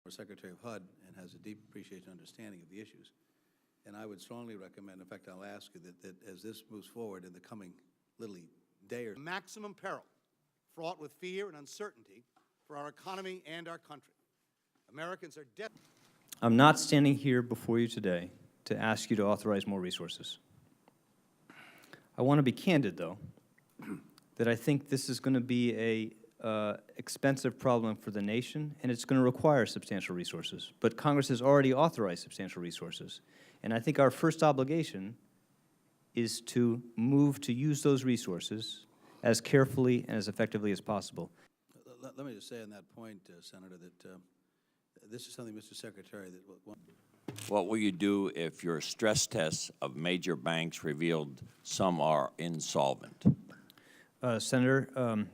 Secretary of HUD and has a deep appreciation and understanding of the issues. And I would strongly recommend, in fact, I'll ask you that as this moves forward in the coming literally day or maximum peril, fraught with fear and uncertainty for our economy and our country. Americans are dead. I'm not standing here before you today to ask you to authorize more resources. I want to be candid, though, that I think this is going to be a expensive problem for the nation, and it's going to require substantial resources. But Congress has already authorized substantial resources. And I think our first obligation is to move to use those resources as carefully and as effectively as possible. Let me just say on that point, Senator, that this is something, Mr. Secretary, that... What will you do if your stress tests of major banks revealed some are insolvent? Senator,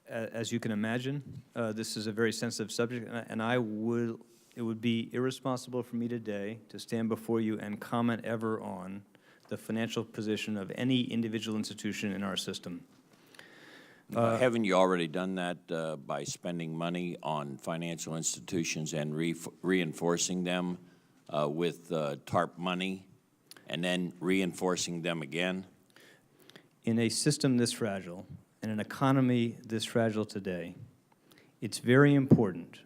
as you can imagine, this is a very sensitive subject, and it would be irresponsible for me today to stand before you and comment ever on the financial position of any individual institution in our system. Haven't you already done that by spending money on financial institutions and reinforcing them with TARP money and then reinforcing them again? In a system this fragile, in an economy this fragile today, it's very important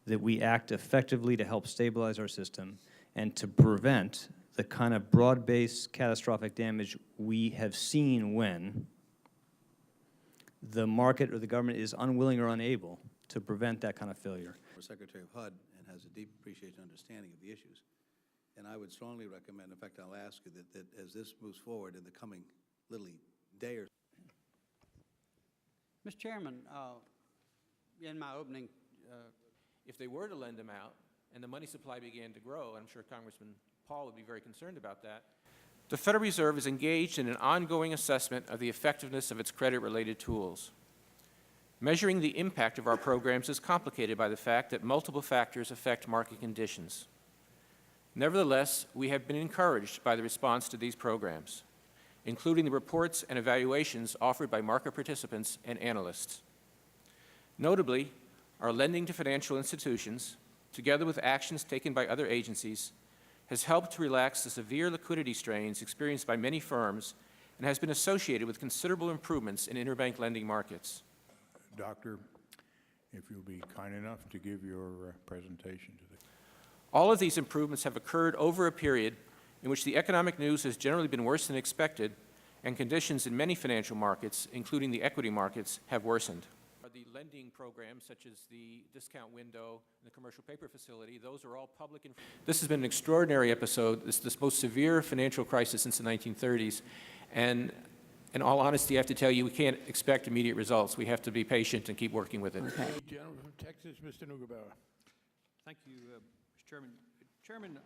that we act effectively to help stabilize our system and to prevent the kind of broad-based catastrophic damage we have seen when the market or the government is unwilling or unable to prevent that kind of failure. Secretary of HUD and has a deep appreciation and understanding of the issues. And I would strongly recommend, in fact, I'll ask you that as this moves forward in the coming literally day or... Mr. Chairman, in my opening, if they were to lend them out and the money supply began to grow, I'm sure Congressman Paul would be very concerned about that, the Federal Reserve is engaged in an ongoing assessment of the effectiveness of its credit-related tools. Measuring the impact of our programs is complicated by the fact that multiple factors affect market conditions. Nevertheless, we have been encouraged by the response to these programs, including the reports and evaluations offered by market participants and analysts. Notably, our lending to financial institutions, together with actions taken by other agencies, has helped to relax the severe liquidity strains experienced by many firms and has been associated with considerable improvements in interbank lending markets. Doctor, if you'll be kind enough to give your presentation to the... All of these improvements have occurred over a period in which the economic news has generally been worse than expected, and conditions in many financial markets, including the equity markets, have worsened. The lending programs, such as the discount window and the commercial paper facility, those are all public. This has been an extraordinary episode. This is the most severe financial crisis since the 1930s. And in all honesty, I have to tell you, we can't expect immediate results. We have to be patient and keep working with it. Okay. Gentleman from Texas, Mr. Neugebauer. Thank you, Mr. Chairman. Chairman,